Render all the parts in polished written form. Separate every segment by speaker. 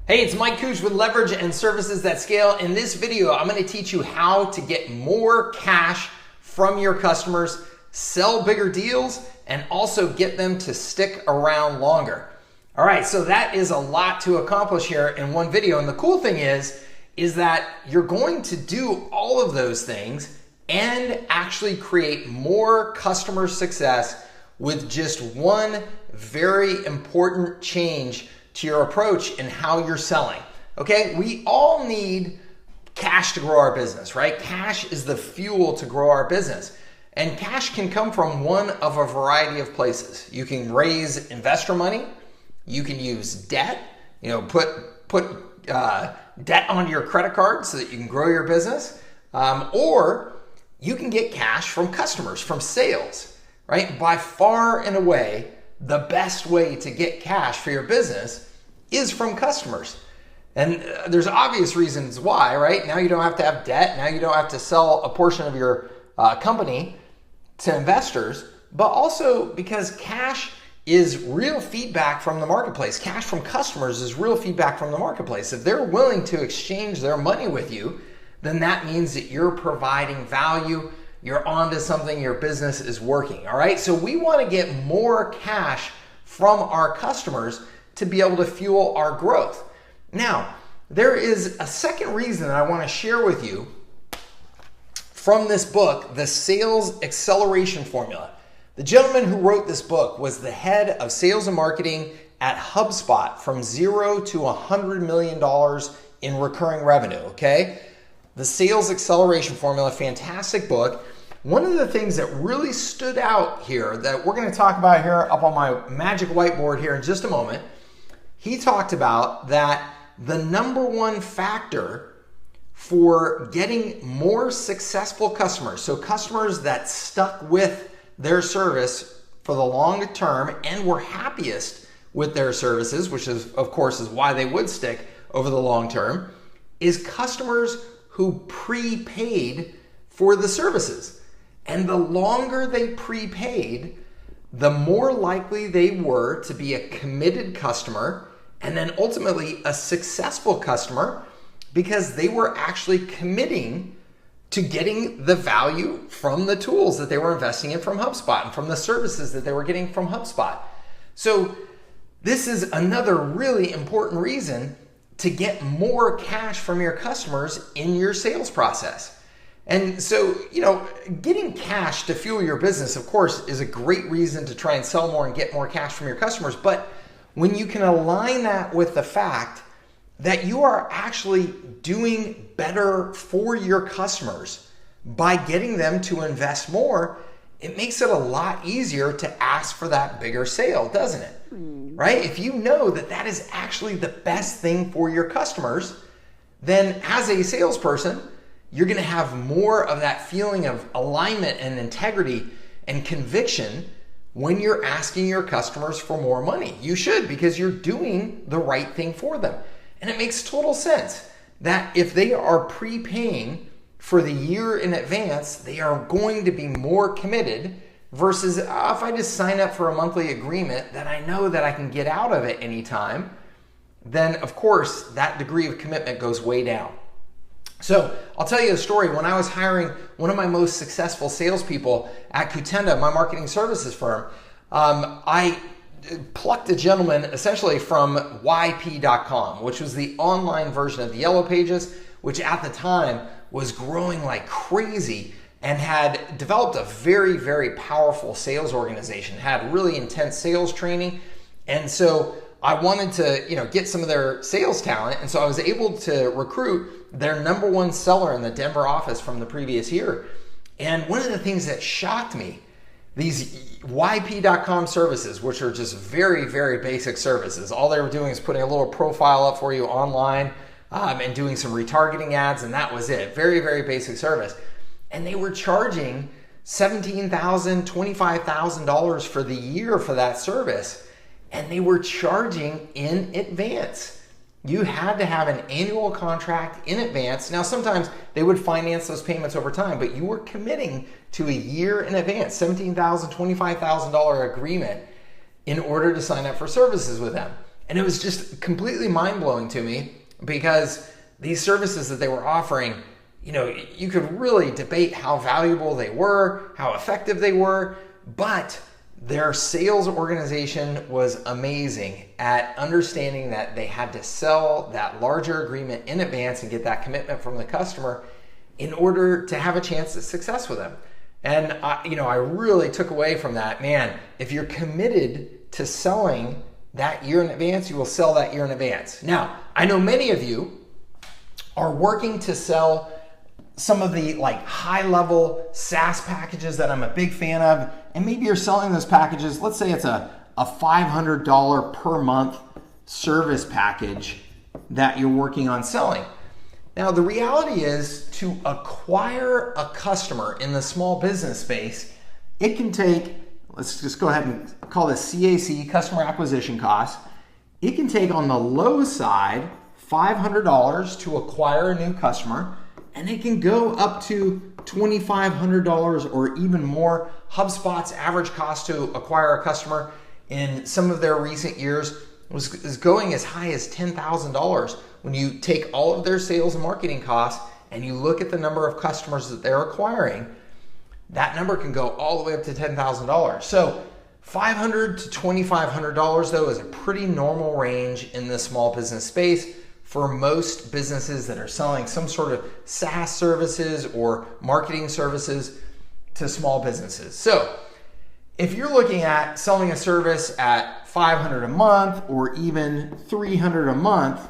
Speaker 1: Hey, it's Mike Cooch with Leverage and Services That Scale. In this video, I'm going to teach you how to get more cash from your customers, sell bigger deals, and also get them to stick around longer. All right, so that is a lot to accomplish here in one video. And the cool thing is that you're going to do all of those things and actually create more customer success with just one very important change to your approach and how you're selling. Okay, we all need cash to grow our business, right? Cash is the fuel to grow our business. And cash can come from one of a variety of places. You can raise investor money, you can use debt, put debt onto your credit card so that you can grow your business, or you can get cash from customers, from sales, right? By far and away, the best way to get cash for your business is from customers. And there's obvious reasons why, right? Now you don't have to have debt. Now you don't have to sell a portion of your company to investors, but also because cash is real feedback from the marketplace. Cash from customers is real feedback from the marketplace. If they're willing to exchange their money with you, then that means that you're providing value, you're onto something, your business is working, all right? So we want to get more cash from our customers to be able to fuel our growth. Now, there is a second reason that I want to share with you from this book, The Sales Acceleration Formula. The gentleman who wrote this book was the head of sales and marketing at HubSpot from $0 to $100 million in recurring revenue, okay? The Sales Acceleration Formula, fantastic book. One of the things that really stood out here that we're going to talk about here up on my magic whiteboard here in just a moment, he talked about that the number one factor for getting more successful customers, so customers that stuck with their service for the long term and were happiest with their services, which is, of course, is why they would stick over the long term, is customers who prepaid for the services. And the longer they prepaid, the more likely they were to be a committed customer and then ultimately a successful customer because they were actually committing to getting the value from the tools that they were investing in from HubSpot and from the services that they were getting from HubSpot. So this is another really important reason to get more cash from your customers in your sales process. And so, getting cash to fuel your business, of course, is a great reason to try and sell more and get more cash from your customers. But when you can align that with the fact that you are actually doing better for your customers by getting them to invest more, it makes it a lot easier to ask for that bigger sale, doesn't it? Right? If you know that that is actually the best thing for your customers, then as a salesperson, you're going to have more of that feeling of alignment and integrity and conviction when you're asking your customers for more money. You should, because you're doing the right thing for them. And it makes total sense that if they are prepaying for the year in advance, they are going to be more committed versus if I just sign up for a monthly agreement that I know that I can get out of it anytime, then of course that degree of commitment goes way down. So I'll tell you a story. When I was hiring one of my most successful salespeople at Kutenda, my marketing services firm, I plucked a gentleman essentially from YP.com, which was the online version of the Yellow Pages, which at the time was growing like crazy and had developed a very, very powerful sales organization, had really intense sales training. And so I wanted to, get some of their sales talent. And so I was able to recruit their number one seller in the Denver office from the previous year. And one of the things that shocked me, these YP.com services, which are just very, very basic services. All they were doing is putting a little profile up for you online and doing some retargeting ads, and that was it. Very, very basic service. And they were charging $17,000, $25,000 for the year for that service. And they were charging in advance. You had to have an annual contract in advance. Now, sometimes they would finance those payments over time, but you were committing to a year in advance, $17,000, $25,000 agreement in order to sign up for services with them. And it was just completely mind-blowing to me because these services that they were offering, you could really debate how valuable they were, how effective they were, but their sales organization was amazing at understanding that they had to sell that larger agreement in advance and get that commitment from the customer in order to have a chance at success with them. And I really took away from that, man, if you're committed to selling that year in advance, you will sell that year in advance. Now, I know many of you are working to sell some of the high-level SaaS packages that I'm a big fan of, and maybe you're selling those packages. Let's say it's a $500 per month service package that you're working on selling. Now, the reality is to acquire a customer in the small business space, it can take, let's just go ahead and call this CAC, customer acquisition cost. It can take on the low side $500 to acquire a new customer, and it can go up to $2,500 or even more. HubSpot's average cost to acquire a customer in some of their recent years is going as high as $10,000. When you take all of their sales and marketing costs and you look at the number of customers that they're acquiring, that number can go all the way up to $10,000. So $500 to $2,500 though is a pretty normal range in the small business space for most businesses that are selling some sort of SaaS services or marketing services to small businesses. So if you're looking at selling a service at $500 a month or even $300 a month,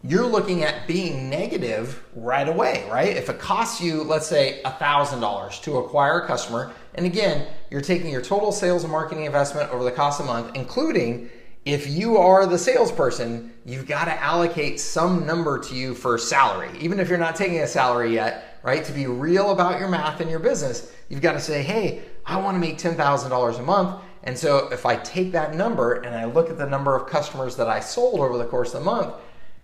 Speaker 1: you're looking at being negative right away, right? If it costs you, let's say, $1,000 to acquire a customer, and again, you're taking your total sales and marketing investment over the cost of a month, including if you are the salesperson, you've got to allocate some number to you for salary. Even if you're not taking a salary yet, right? To be real about your math in your business, you've got to say, hey, I want to make $10,000 a month. And so if I take that number and I look at the number of customers that I sold over the course of the month,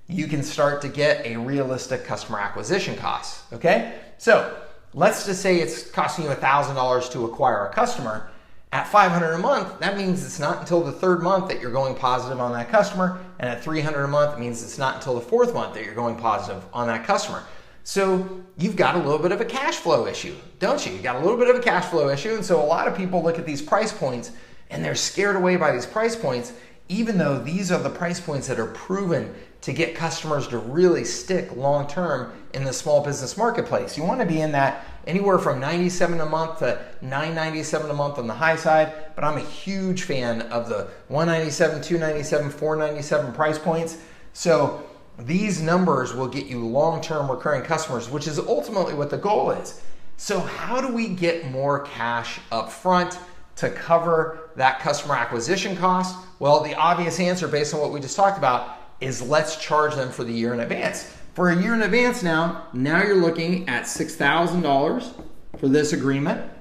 Speaker 1: you can start to get a realistic customer acquisition cost, okay? So let's just say it's costing you $1,000 to acquire a customer. At $500 a month, that means it's not until the third month that you're going positive on that customer. And at $300 a month, it means it's not until the fourth month that you're going positive on that customer. So you've got a little bit of a cash flow issue, don't you? You've got a little bit of a cash flow issue. And so a lot of people look at these price points and they're scared away by these price points, even though these are the price points that are proven to get customers to really stick long-term in the small business marketplace. You want to be in that anywhere from $97 a month to $997 a month on the high side, but I'm a huge fan of the $197, $297, $497 price points. So these numbers will get you long-term recurring customers, which is ultimately what the goal is. So how do we get more cash up front to cover that customer acquisition cost? Well, the obvious answer based on what we just talked about is let's charge them for the year in advance. For a year in advance now you're looking at $6,000 for this agreement,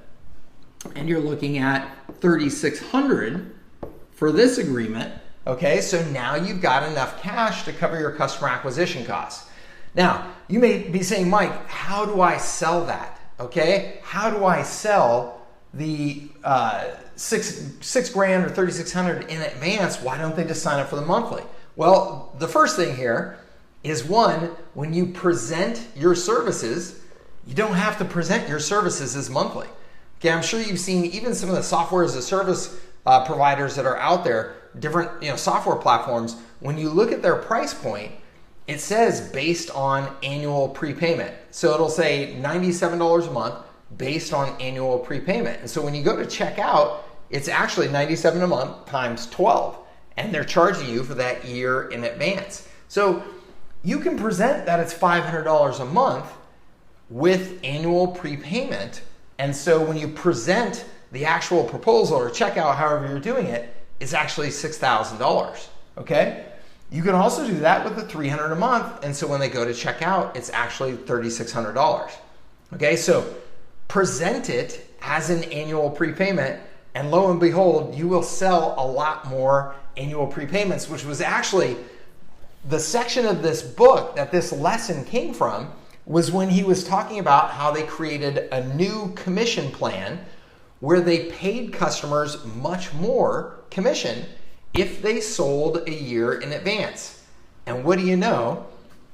Speaker 1: and you're looking at $3,600 for this agreement. Okay, so now you've got enough cash to cover your customer acquisition costs. Now, you may be saying, Mike, how do I sell that? Okay, how do I sell the $6,000 or $3,600 in advance? Why don't they just sign up for the monthly? Well, the first thing here is one, when you present your services, you don't have to present your services as monthly. Okay, I'm sure you've seen even some of the software as a service providers that are out there, different software platforms. When you look at their price point, it says based on annual prepayment. So it'll say $97 a month based on annual prepayment. And so when you go to check out, it's actually $97 a month times 12. And they're charging you for that year in advance. So you can present that it's $500 a month with annual prepayment. And so when you present the actual proposal or checkout, however you're doing it, it's actually $6,000, okay? You can also do that with the $300 a month. And so when they go to checkout, it's actually $3,600, okay? So present it as an annual prepayment, and lo and behold, you will sell a lot more annual prepayments, which was actually the section of this book that this lesson came from, was when he was talking about how they created a new commission plan where they paid customers much more commission if they sold a year in advance. And what do you know?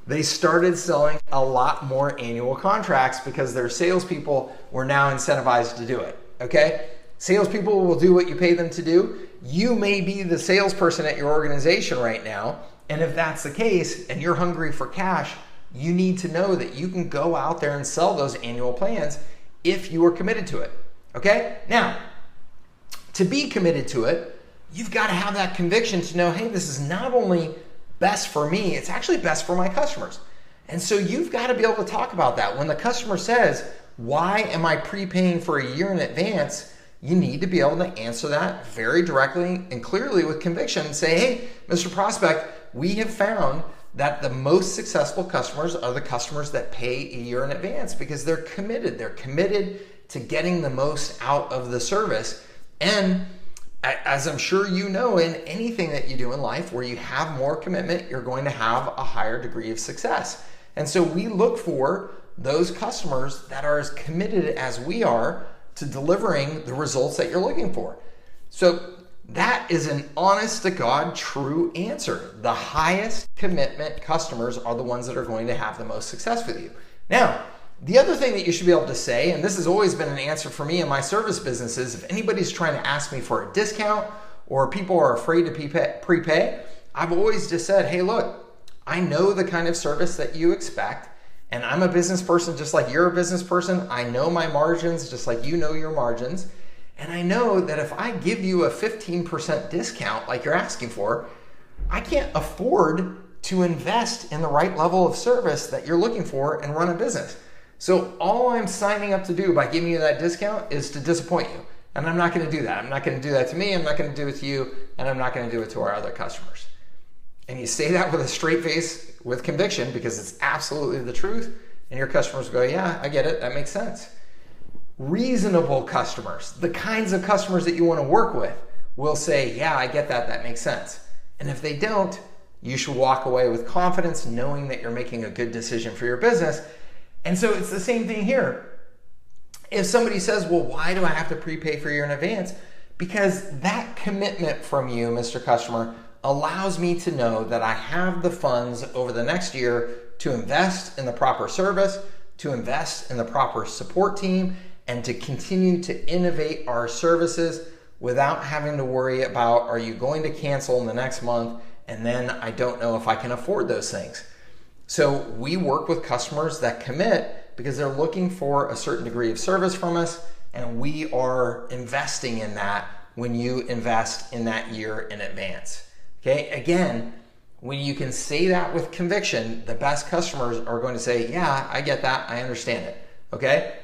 Speaker 1: They started selling a lot more annual contracts because their salespeople were now incentivized to do it, okay? Salespeople will do what you pay them to do. You may be the salesperson at your organization right now, and if that's the case and you're hungry for cash, you need to know that you can go out there and sell those annual plans if you are committed to it, okay? Now, to be committed to it, you've got to have that conviction to know, hey, this is not only best for me, it's actually best for my customers. And so you've got to be able to talk about that. When the customer says, why am I prepaying for a year in advance? You need to be able to answer that very directly and clearly with conviction and say, hey, Mr. Prospect, we have found that the most successful customers are the customers that pay a year in advance because they're committed. They're committed to getting the most out of the service. And as I'm sure you know, in anything that you do in life where you have more commitment, you're going to have a higher degree of success. And so we look for those customers that are as committed as we are to delivering the results that you're looking for. So that is an honest to God true answer. The highest commitment customers are the ones that are going to have the most success with you. Now, the other thing that you should be able to say, and this has always been an answer for me in my service businesses, if anybody's trying to ask me for a discount or people are afraid to prepay, I've always just said, hey, look, I know the kind of service that you expect, and I'm a business person just like you're a business person. I know my margins just like you know your margins, and I know that if I give you a 15% discount like you're asking for, I can't afford to invest in the right level of service that you're looking for and run a business. So all I'm signing up to do by giving you that discount is to disappoint you. And I'm not going to do that. I'm not going to do that to me. I'm not going to do it to you. And I'm not going to do it to our other customers. And you say that with a straight face, with conviction, because it's absolutely the truth. And your customers go, yeah, I get it. That makes sense. Reasonable customers, the kinds of customers that you want to work with, will say, yeah, I get that. That makes sense. And if they don't, you should walk away with confidence knowing that you're making a good decision for your business. And so it's the same thing here. If somebody says, well, why do I have to prepay for a year in advance? Because that commitment from you, Mr. Customer, allows me to know that I have the funds over the next year to invest in the proper service, to invest in the proper support team, and to continue to innovate our services without having to worry about, are you going to cancel in the next month? And then I don't know if I can afford those things. So we work with customers that commit because they're looking for a certain degree of service from us, and we are investing in that when you invest in that year in advance. Okay, again, when you can say that with conviction, the best customers are going to say, yeah, I get that, I understand it. Okay?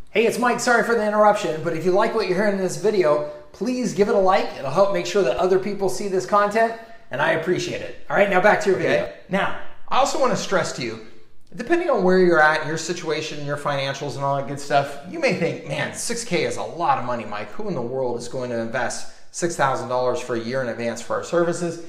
Speaker 1: Hey, it's Mike, sorry for the interruption, but if you like what you're hearing in this video, please give it a like. It'll help make sure that other people see this content, and I appreciate it. All right, now back to your video. Now, I also want to stress to you, depending on where you're at, your situation, your financials and all that good stuff, you may think, man, $6,000 is a lot of money, Mike. Who in the world is going to invest $6,000 for a year in advance for our services?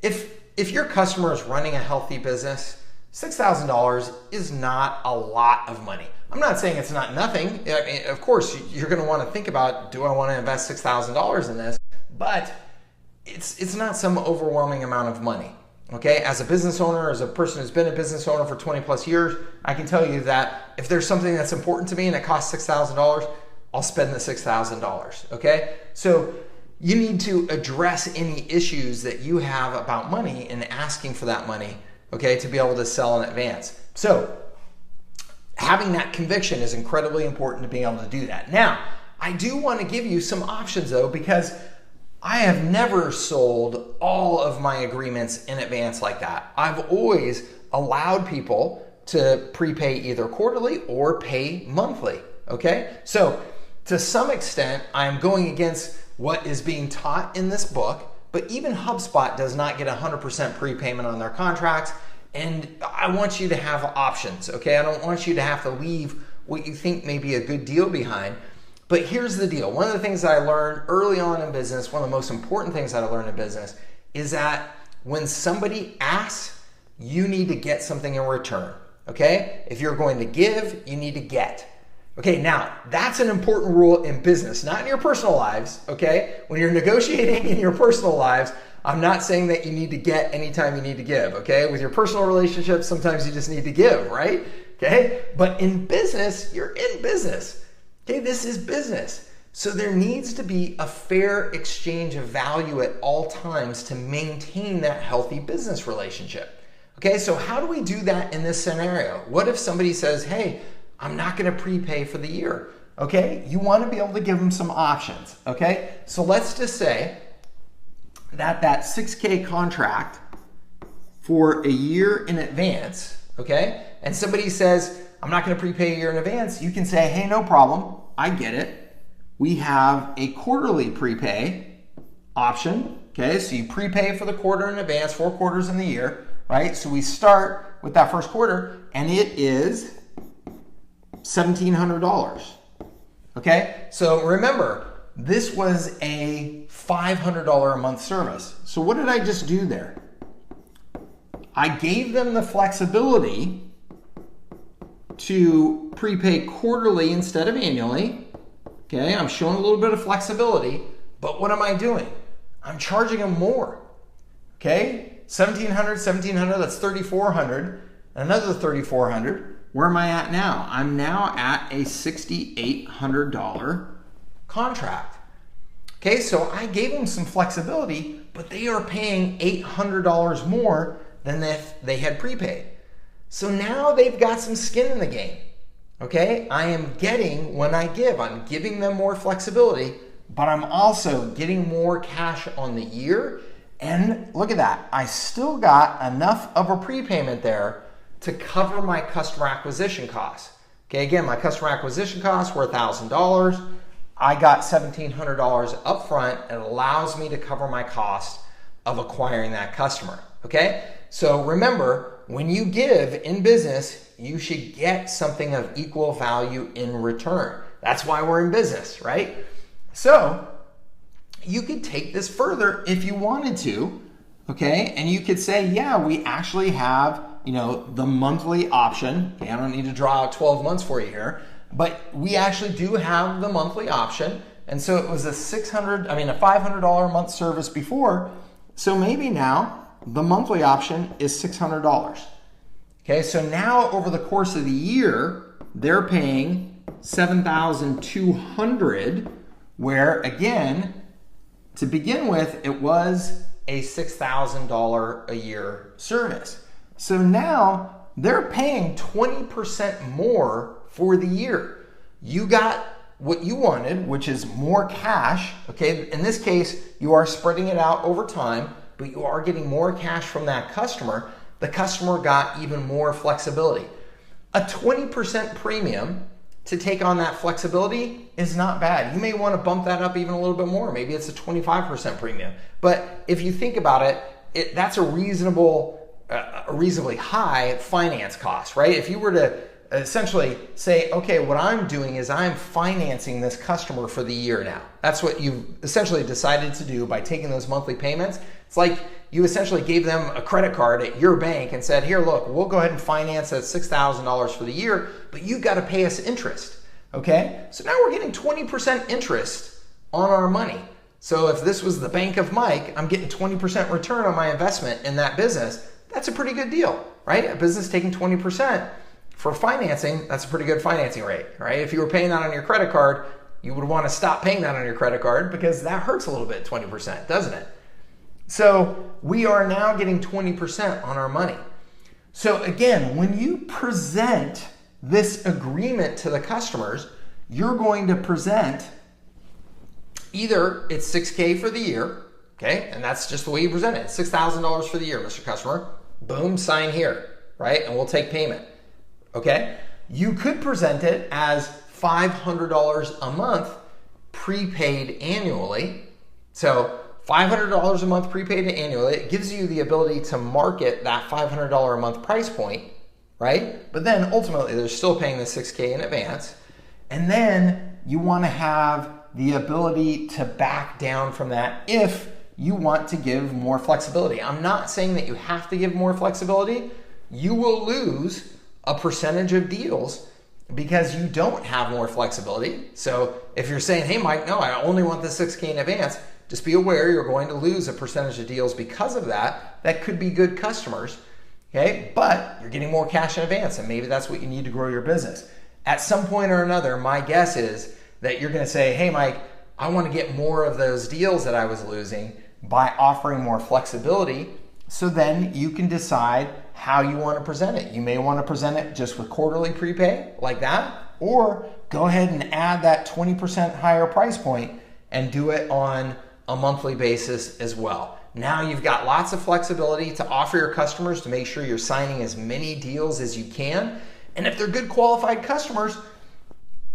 Speaker 1: If your customer is running a healthy business, $6,000 is not a lot of money. I'm not saying it's not nothing. I mean, of course, you're going to want to think about, do I want to invest $6,000 in this? But it's not some overwhelming amount of money. Okay, as a business owner, as a person who's been a business owner for 20 plus years, I can tell you that if there's something that's important to me and it costs $6,000, I'll spend the $6,000, okay? So you need to address any issues that you have about money and asking for that money, okay, to be able to sell in advance. So having that conviction is incredibly important to being able to do that. Now, I do want to give you some options though, because I have never sold all of my agreements in advance like that. I've always allowed people to prepay either quarterly or pay monthly, okay? So to some extent, I'm going against what is being taught in this book, but even HubSpot does not get 100% prepayment on their contracts, and I want you to have options, okay? I don't want you to have to leave what you think may be a good deal behind. But here's the deal. One of the things that I learned early on in business, one of the most important things that I learned in business, is that when somebody asks, you need to get something in return, okay? If you're going to give, you need to get. Okay, now that's an important rule in business, not in your personal lives, okay? When you're negotiating in your personal lives, I'm not saying that you need to get anytime you need to give, okay? With your personal relationships, sometimes you just need to give, right? Okay? But in business, you're in business. Okay, this is business. So there needs to be a fair exchange of value at all times to maintain that healthy business relationship. Okay, so how do we do that in this scenario? What if somebody says, hey, I'm not gonna prepay for the year? Okay, you wanna be able to give them some options, okay? So let's just say that 6K contract for a year in advance, okay? And somebody says, I'm not gonna prepay a year in advance. You can say, hey, no problem, I get it. We have a quarterly prepay option, okay? So you prepay for the quarter in advance, 4 quarters in the year, right? So we start with that first quarter and it is $1,700, okay? So remember, this was a $500 a month service. So what did I just do there? I gave them the flexibility to prepay quarterly instead of annually. Okay, I'm showing a little bit of flexibility, but what am I doing? I'm charging them more. Okay, $1,700, that's $3,400, another $3,400. Where am I at now? I'm now at a $6,800 contract. Okay, so I gave them some flexibility, but they are paying $800 more than if they had prepaid. So now they've got some skin in the game. Okay, I am getting when I give. I'm giving them more flexibility, but I'm also getting more cash on the year. And look at that, I still got enough of a prepayment there to cover my customer acquisition costs. Okay, again, my customer acquisition costs were $1,000. I got $1,700 up front. It allows me to cover my cost of acquiring that customer. Okay, so remember, when you give in business, you should get something of equal value in return. That's why we're in business, right? So you could take this further if you wanted to, okay? And you could say, yeah, we actually have, the monthly option. Okay, I don't need to draw out 12 months for you here, but we actually do have the monthly option. And so it was a $500 a month service before. So maybe now the monthly option is $600. Okay, so now over the course of the year, they're paying $7,200, where again, to begin with, it was a $6,000 a year service. So now they're paying 20% more for the year. You got what you wanted, which is more cash. Okay, in this case, you are spreading it out over time, but you are getting more cash from that customer. The customer got even more flexibility. A 20% premium to take on that flexibility is not bad. You may want to bump that up even a little bit more. Maybe it's a 25% premium. But if you think about it, that's a reasonably high finance cost, right? If you were to essentially say, okay, what I'm doing is I'm financing this customer for the year now. That's what you've essentially decided to do by taking those monthly payments. It's like you essentially gave them a credit card at your bank and said, here, look, we'll go ahead and finance that $6,000 for the year, but you've got to pay us interest, okay? So now we're getting 20% interest on our money. So if this was the bank of Mike, I'm getting 20% return on my investment in that business. That's a pretty good deal, right? A business taking 20% for financing, that's a pretty good financing rate, right? If you were paying that on your credit card, you would want to stop paying that on your credit card because that hurts a little bit, 20%, doesn't it? So we are now getting 20% on our money. So again, when you present this agreement to the customers, you're going to present either it's $6K for the year, okay? And that's just the way you present it. $6,000 for the year, Mr. Customer. Boom, sign here, right? And we'll take payment, okay? You could present it as $500 a month prepaid annually. So $500 a month prepaid annually, it gives you the ability to market that $500 a month price point, right? But then ultimately they're still paying the $6K in advance. And then you want to have the ability to back down from that if you want to give more flexibility. I'm not saying that you have to give more flexibility. You will lose a percentage of deals, because you don't have more flexibility. So if you're saying, hey Mike, no, I only want the 6K in advance, just be aware you're going to lose a percentage of deals because of that. That could be good customers, okay? But you're getting more cash in advance, and maybe that's what you need to grow your business. At some point or another, my guess is that you're gonna say, hey Mike, I wanna get more of those deals that I was losing by offering more flexibility. So then you can decide how you want to present it. You may want to present it just with quarterly prepay like that, or go ahead and add that 20% higher price point and do it on a monthly basis as well. Now you've got lots of flexibility to offer your customers to make sure you're signing as many deals as you can. And if they're good qualified customers,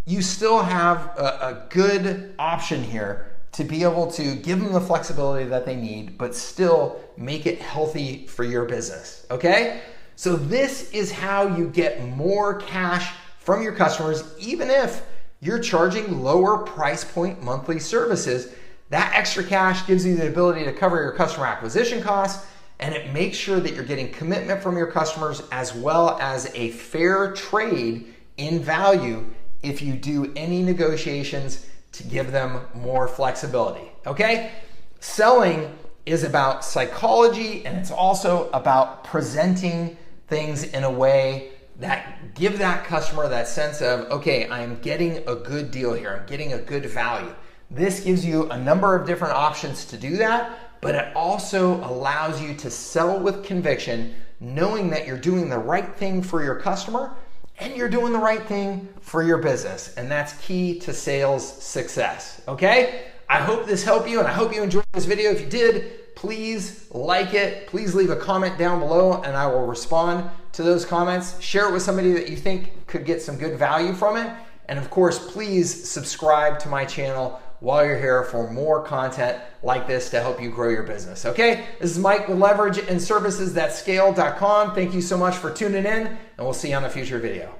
Speaker 1: you still have a good option here to be able to give them the flexibility that they need, but still make it healthy for your business, okay? So this is how you get more cash from your customers, even if you're charging lower price point monthly services. That extra cash gives you the ability to cover your customer acquisition costs, and it makes sure that you're getting commitment from your customers as well as a fair trade in value if you do any negotiations to give them more flexibility, okay? Selling is about psychology, and it's also about presenting things in a way that give that customer that sense of, okay, I'm getting a good deal here, I'm getting a good value. This gives you a number of different options to do that, but it also allows you to sell with conviction, knowing that you're doing the right thing for your customer and you're doing the right thing for your business. And that's key to sales success, okay? I hope this helped you, and I hope you enjoyed this video. If you did, please like it. Please leave a comment down below and I will respond to those comments. Share it with somebody that you think could get some good value from it. And of course, please subscribe to my channel while you're here for more content like this to help you grow your business, okay? This is Mike with Leverage and Services That Scale.com. Thank you so much for tuning in, and we'll see you on a future video.